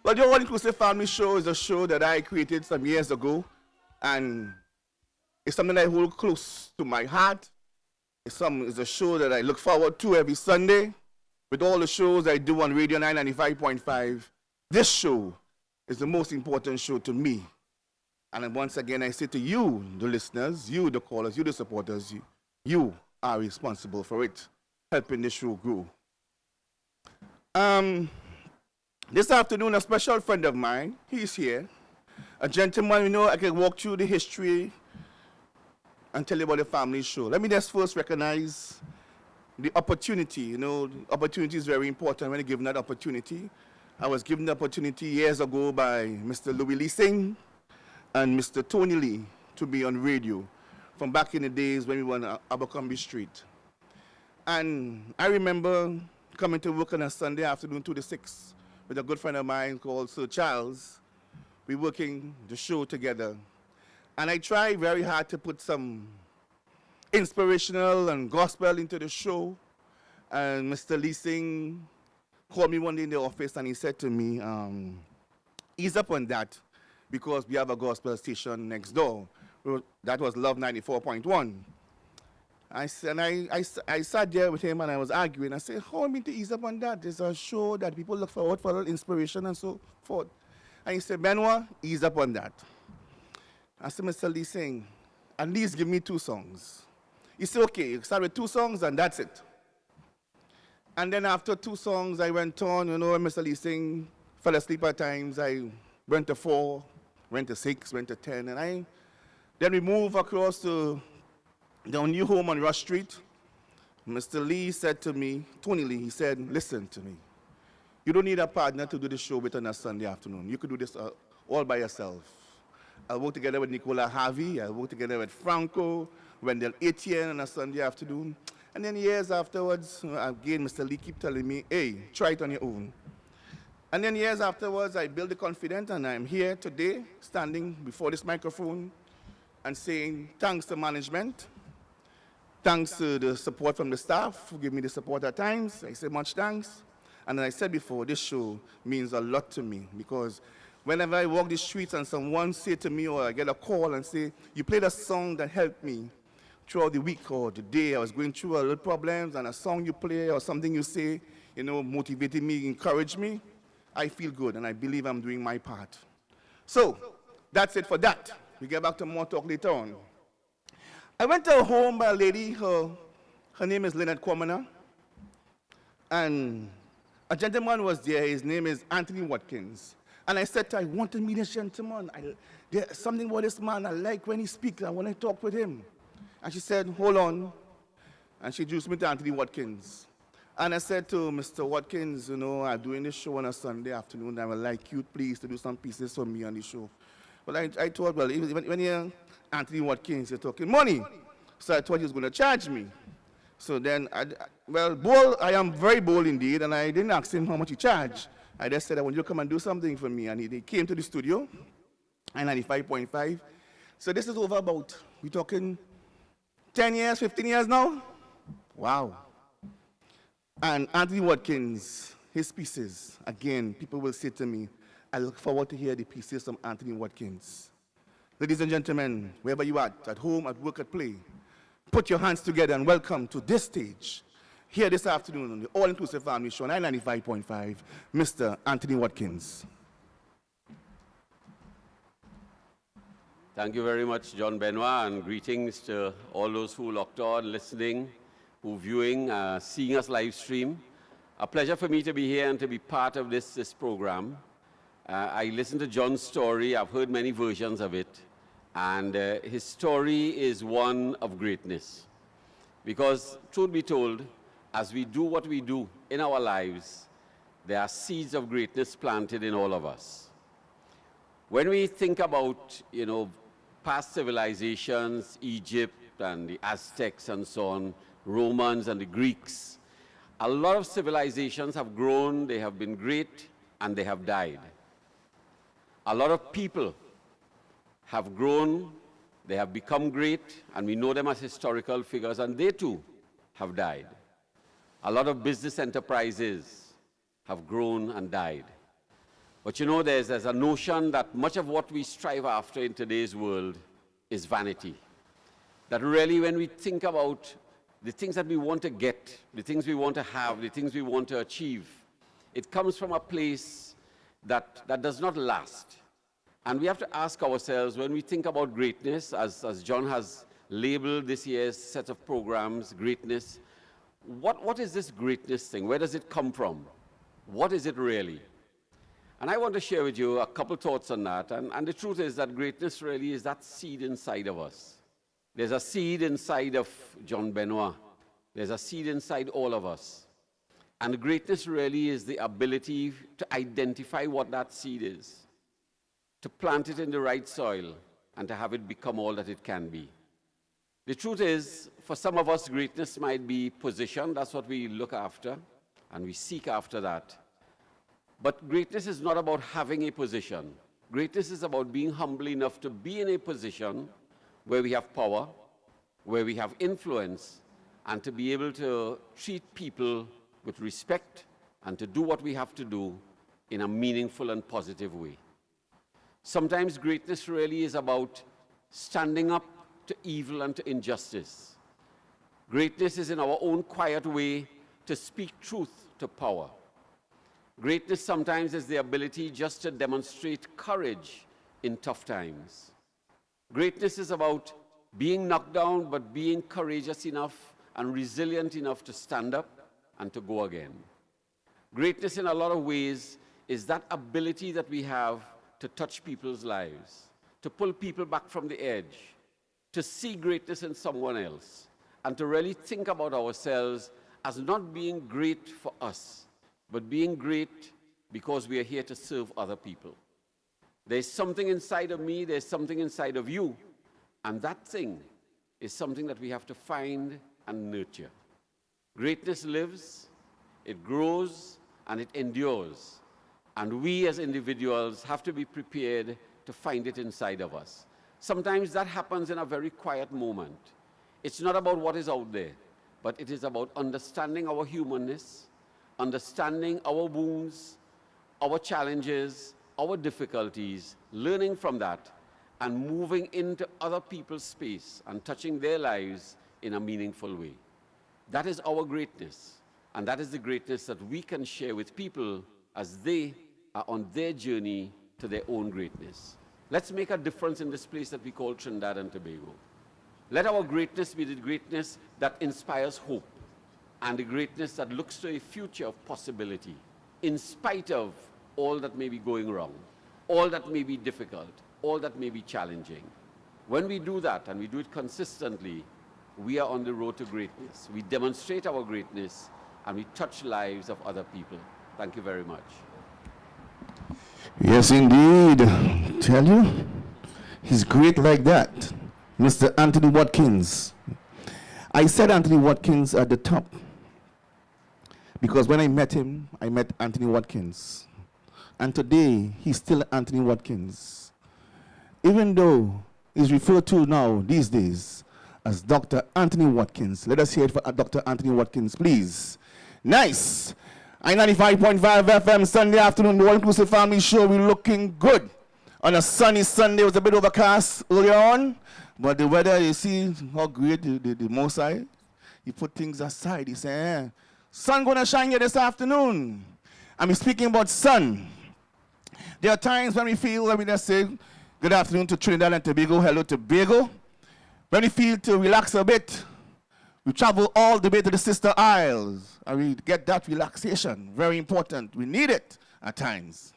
Well, the All Inclusive Family Show is a show that I created some years ago, and it's something I hold close to my heart. It's a show that I look forward to every Sunday. With all the shows I do on Radio 995.5, this show is the most important show to me. And then once again, I say to you, the listeners, you, the callers, you, the supporters, you are responsible for it, helping the show grow. This afternoon, a special friend of mine, he's here. A gentleman, I can walk through the history and tell you about the family show. Let me just first recognize the opportunity. Opportunity is very important when you're given that opportunity. I was given the opportunity years ago by Mr. Louis Lee Singh and Mr. Tony Lee to be on radio from back in the days when we were on Abercrombie Street. And I remember coming to work on a Sunday afternoon, 2 to 6, with a good friend of mine called Sir Charles. We working the show together. And I tried very hard to put some inspirational and gospel into the show. And Mr. Lee Singh called me one day in the office and he said to me, ease up on that because we have a gospel station next door. That was Love 94.1. I sat there with him and I was arguing. I said, how am I mean to ease up on that? There's a show that people look forward for a little inspiration and so forth. And he said, Benoit, ease up on that. I said, Mr. Lee Singh, at least give me 2 songs. He said, okay, you start with 2 songs and that's it. And then after 2 songs, I went on, when Mr. Lee Singh fell asleep at times. I went to 4, went to 6, went to 10, and then we moved across to the new home on Rush Street. Mr. Lee said to me, Tony Lee, he said, listen to me. You don't need a partner to do the show with on a Sunday afternoon. You could do this all by yourself. I'll work together with Nicola Harvey. I'll work together with Franco, Wendell Etienne on a Sunday afternoon. And then years afterwards, again, Mr. Lee keep telling me, hey, try it on your own. And then years afterwards, I built the confidence, and I'm here today, standing before this microphone and saying thanks to management, thanks to the support from the staff who give me the support at times. I say much thanks. And as I said before, this show means a lot to me because whenever I walk the streets and someone say to me or I get a call and say, you played a song that helped me throughout the week or the day I was going through a little problems and a song you play or something you say, motivated me, encouraged me, I feel good and I believe I'm doing my part. So that's it for that. We get back to more talk later on. I went to a home by a lady, her name is Lynette Quamina, and a gentleman was there, his name is Anthony Watkins. And I said to her, I want to meet this gentleman. There's something about this man I like when he speaks, I want to talk with him. And she said, hold on. And she introduced me to Anthony Watkins. And I said to Mr. Watkins, I'm doing this show on a Sunday afternoon. I would like you, please, to do some pieces for me on the show. But I thought, well, when you're Anthony Watkins, you're talking money. So I thought he was going to charge me. So then, I am very bold indeed, and I didn't ask him how much he charged. I just said, I want you to come and do something for me. And he came to the studio, 95.5. So this is over about, we're talking 10 years, 15 years now? Wow. And Anthony Watkins, his pieces, again, people will say to me, I look forward to hear the pieces from Anthony Watkins. Ladies and gentlemen, wherever you are, at home, at work, at play, put your hands together and welcome to this stage, here this afternoon on the All Inclusive Family Show, 995.5, Mr. Anthony Watkins. Thank you very much, John Benoit, and greetings to all those who locked on, listening, who viewing, seeing us live stream. A pleasure for me to be here and to be part of this program. I listened to John's story. I've heard many versions of it. And his story is one of greatness. Because, truth be told, as we do what we do in our lives, there are seeds of greatness planted in all of us. When we think about, past civilizations, Egypt and the Aztecs and so on, Romans and the Greeks, a lot of civilizations have grown, they have been great, and they have died. A lot of people have grown, they have become great, and we know them as historical figures, and they too have died. A lot of business enterprises have grown and died. But you know, there's a notion that much of what we strive after in today's world is vanity. That really, when we think about the things that we want to get, the things we want to have, the things we want to achieve, it comes from a place that does not last. And we have to ask ourselves, when we think about greatness, as John has labeled this year's set of programs, greatness, what is this greatness thing? Where does it come from? What is it really? And I want to share with you a couple thoughts on that. And the truth is that greatness really is that seed inside of us. There's a seed inside of John Benoit. There's a seed inside all of us. And greatness really is the ability to identify what that seed is, to plant it in the right soil, and to have it become all that it can be. The truth is, for some of us, greatness might be position. That's what we look after, and we seek after that. But greatness is not about having a position. Greatness is about being humble enough to be in a position where we have power, where we have influence, and to be able to treat people with respect and to do what we have to do in a meaningful and positive way. Sometimes greatness really is about standing up to evil and to injustice. Greatness is in our own quiet way to speak truth to power. Greatness sometimes is the ability just to demonstrate courage in tough times. Greatness is about being knocked down, but being courageous enough and resilient enough to stand up and to go again. Greatness in a lot of ways is that ability that we have to touch people's lives, to pull people back from the edge, to see greatness in someone else, and to really think about ourselves as not being great for us, but being great because we are here to serve other people. There's something inside of me, there's something inside of you, and that thing is something that we have to find and nurture. Greatness lives, it grows, and it endures. And we as individuals have to be prepared to find it inside of us. Sometimes that happens in a very quiet moment. It's not about what is out there, but it is about understanding our humanness, understanding our wounds, our challenges, our difficulties, learning from that, and moving into other people's space and touching their lives in a meaningful way. That is our greatness, and that is the greatness that we can share with people as they are on their journey to their own greatness. Let's make a difference in this place that we call Trinidad and Tobago. Let our greatness be the greatness that inspires hope and the greatness that looks to a future of possibility in spite of all that may be going wrong, all that may be difficult, all that may be challenging. When we do that, and we do it consistently, we are on the road to greatness. We demonstrate our greatness, and we touch lives of other people. Thank you very much. Yes, indeed. Tell you, he's great like that. Mr. Anthony Watkins. I said Anthony Watkins at the top because when I met him, I met Anthony Watkins. And today, he's still Anthony Watkins. Even though he's referred to now, these days, as Dr. Anthony Watkins. Let us hear it for Dr. Anthony Watkins, please. Nice. I-95.5 FM, Sunday afternoon, the All-Inclusive Family Show. We're looking good. On a sunny Sunday, it was a bit overcast earlier on, but the weather, you see how great the Mosai, he put things aside. He said, sun gonna shine here this afternoon. And we're speaking about sun. There are times when we feel, let me just say, good afternoon to Trinidad and Tobago, hello to Tobago. When we feel to relax a bit, we travel all the way to the Sister Isles, and we get that relaxation. Very important. We need it at times.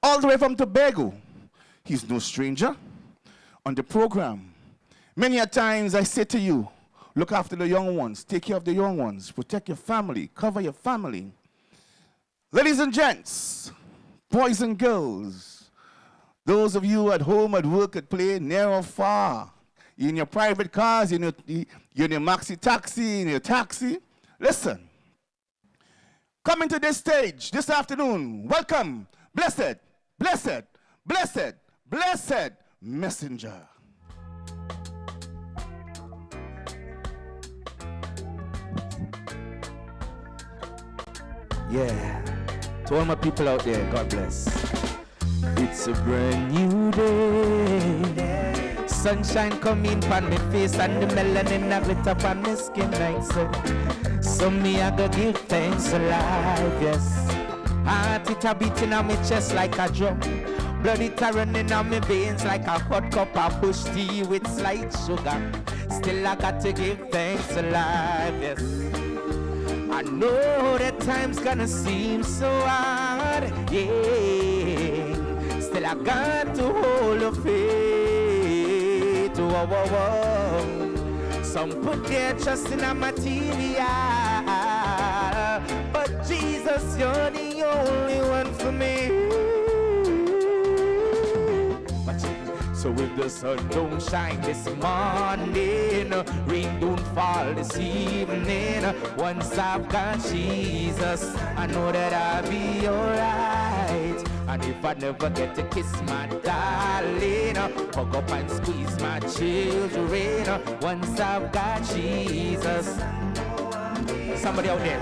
All the way from Tobago. He's no stranger on the program. Many a times I say to you, look after the young ones, take care of the young ones, protect your family, cover your family. Ladies and gents, boys and girls, those of you at home, at work, at play, near or far, in your private cars, in your maxi taxi, in your taxi. Listen, coming to this stage this afternoon, welcome, blessed, blessed, blessed, blessed messenger. Yeah. To all my people out there, God bless. It's a brand new day. Sunshine coming on my face and the melanin a glitter on my skin like so. So me I go give thanks to life, yes. Heart it a beating on my chest like a drum. Blood it a running on my veins like a hot cup of bush tea with slight sugar. Still I got to give thanks to life, yes. I know that time's gonna seem so hard, yeah. Still I got to hold a faith, whoa, whoa, whoa. Some put their trust in a material, but Jesus, you're the only one for me. So if the sun don't shine this morning, rain don't fall this evening, once I've got Jesus, I know that I'll be alright. And if I never get to kiss my darling, hug up and squeeze my children, once I've got Jesus. Somebody out there.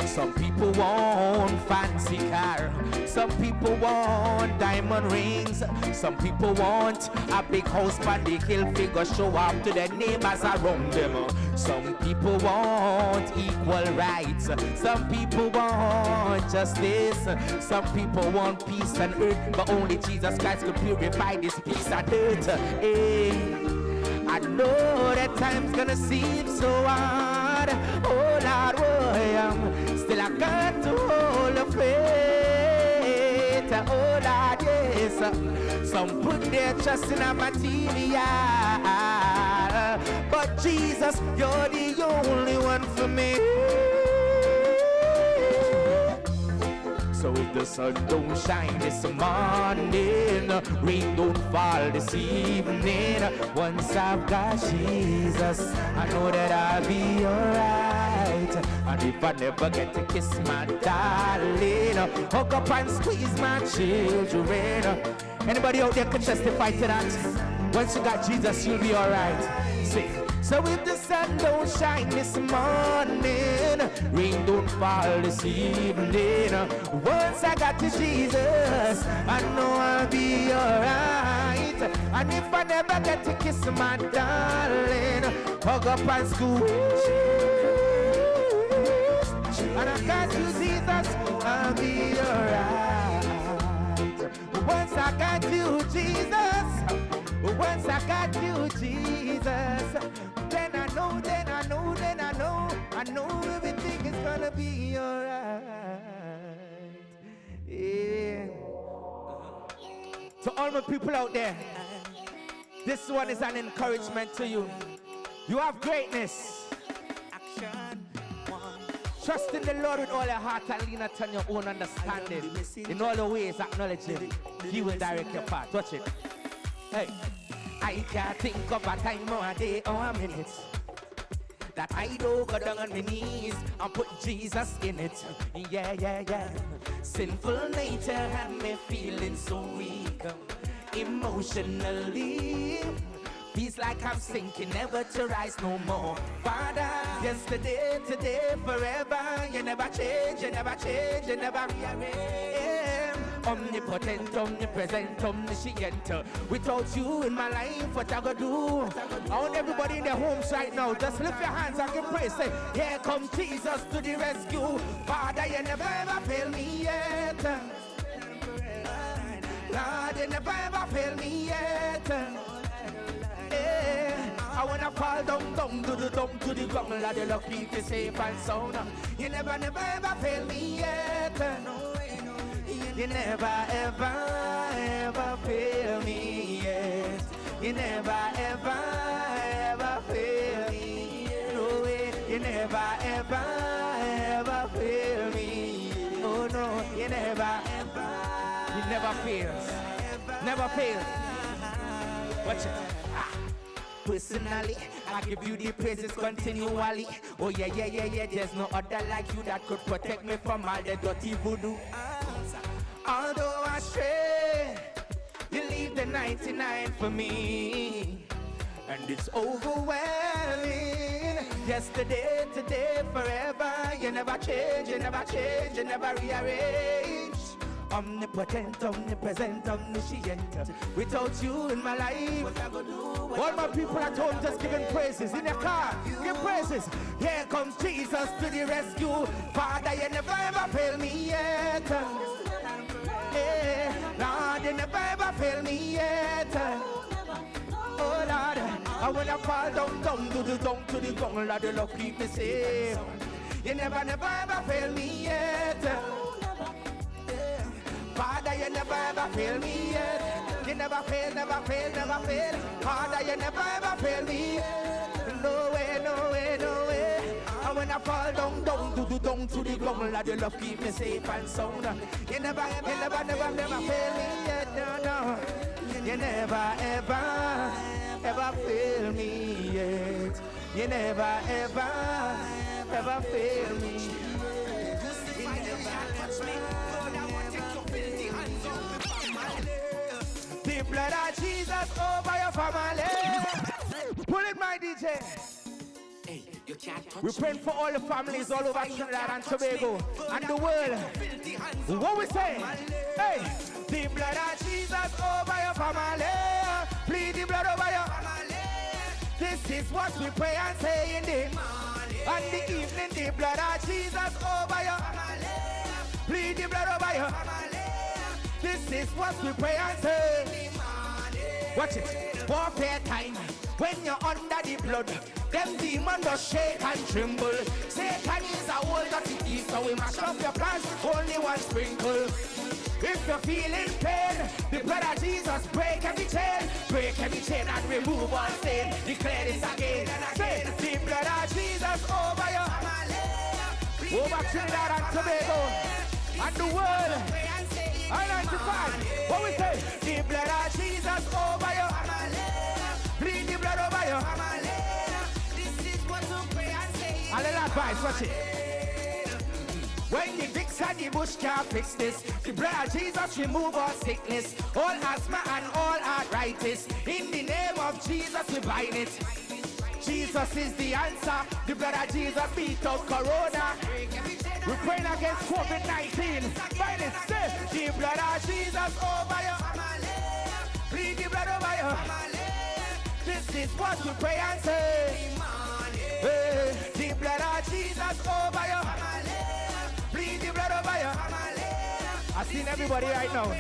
Some people want fancy car. Some people want diamond rings. Some people want a big house on the hill figure show up to their neighbors around them. Some people want equal rights. Some people want justice. Some people want peace on earth, but only Jesus Christ could purify this peace on earth. Hey, I know that time's gonna seem so hard. Oh Lord, boy, still I got to hold a faith. Oh Lord, yes. Some put their trust in a material, but Jesus, you're the only one for me. So if the sun don't shine this morning, rain don't fall this evening, once I've got Jesus, I know that I'll be alright. And if I never get to kiss my darling, hug up and squeeze my children, anybody out there can testify to that? Once you got Jesus, you'll be alright. Say, so if the sun don't shine this morning, rain don't fall this evening, once I got to Jesus, I know I'll be alright. And if I never get to kiss my darling, hug up and squeeze, and I got you Jesus, I'll be alright. Once I got you Jesus, once I got you Jesus, then I know everything is gonna be alright. Yeah. To all my people out there, this one is an encouragement to you. You have greatness. Trust in the Lord with all your heart and lean not on your own understanding. In all the ways, acknowledge Him. He will direct your path. Watch it. Hey, I can't think of a time or a day or a minute that I don't go down on my knees and put Jesus in it. Yeah, yeah, yeah. Sinful nature had me feeling so weak emotionally. Feels like I'm sinking, never to rise no more. Father, yesterday, today, forever. You never change, you never change, you never rearrange. Omnipotent, omnipresent, omniscient. Without you in my life, what I gonna do? I want everybody in their homes right now, just lift your hands and give praise. Say, here comes Jesus to the rescue. Father, you never ever fail me yet. Lord, you never ever fail me yet. I wanna fall down to the ground, Lord, you love keep me safe and sound. You never ever fail me yet. You never ever fail me yet. You never ever fail me. No way. You never ever fail me. Oh no, you never fails. Never fails. Watch it. Personally, I give you the praises continually. Oh yeah, yeah, yeah, yeah. There's no other like you that could protect me from all the dirty voodoo. Although I stray, you leave the 99 for me, and it's overwhelming. Yesterday, today, forever. You never change, you never change, you never rearrange. omnipotent, omnipresent, omniscient. Without you in my life, all my people at home just giving praises. In your car, give praises. Here comes Jesus to the rescue. Father, you never ever fail me yet. Hey, Lord, you never ever fail me yet. Oh Lord, and when I fall down to the ground, Lord, you love keep me safe. You never ever fail me yet. Father, you never ever fail me yet. You never fail. Father, you never ever fail me yet. No way. And when I fall down to the ground, Lord, your love keep me safe and sound. You never fail me yet. No. You never ever fail me yet. You never ever fail me. The blood of Jesus over your family. Pull it, my DJ. Hey, you can't touch We're praying for all the families all over Trinidad and Tobago and the world. What we say? Hey, the blood of Jesus over your family. Plead the blood over your family. This is what we pray and say in the morning and the evening. The blood of Jesus over your family. Plead the blood over your family. This is what we pray and say. Watch it. Warfare time. When you're under the blood, them demons just shake and tremble. Satan is a whole dirty thief, so we mash up your plans, only one sprinkle. If you're feeling pain, the blood of Jesus break every chain and remove all stain. Declare this again and again. The blood of Jesus over your family, over Trinidad and Tobago and the world. Island to find. What we say? The blood of Jesus over your family. Plead the blood over your family. This is what we pray and say. A little advice, watch it. When the fix and the bush can't fix this, the blood of Jesus remove all sickness, all asthma and all arthritis. In the name of Jesus we bind it. Jesus is the answer. The blood of Jesus beat out corona. We're praying against COVID-19. Bind it, say the blood of Jesus over your family. Plead the blood over your family. This is what we pray and say. Hey, the blood of Jesus over your family. Plead the blood over your family. I've seen everybody right now.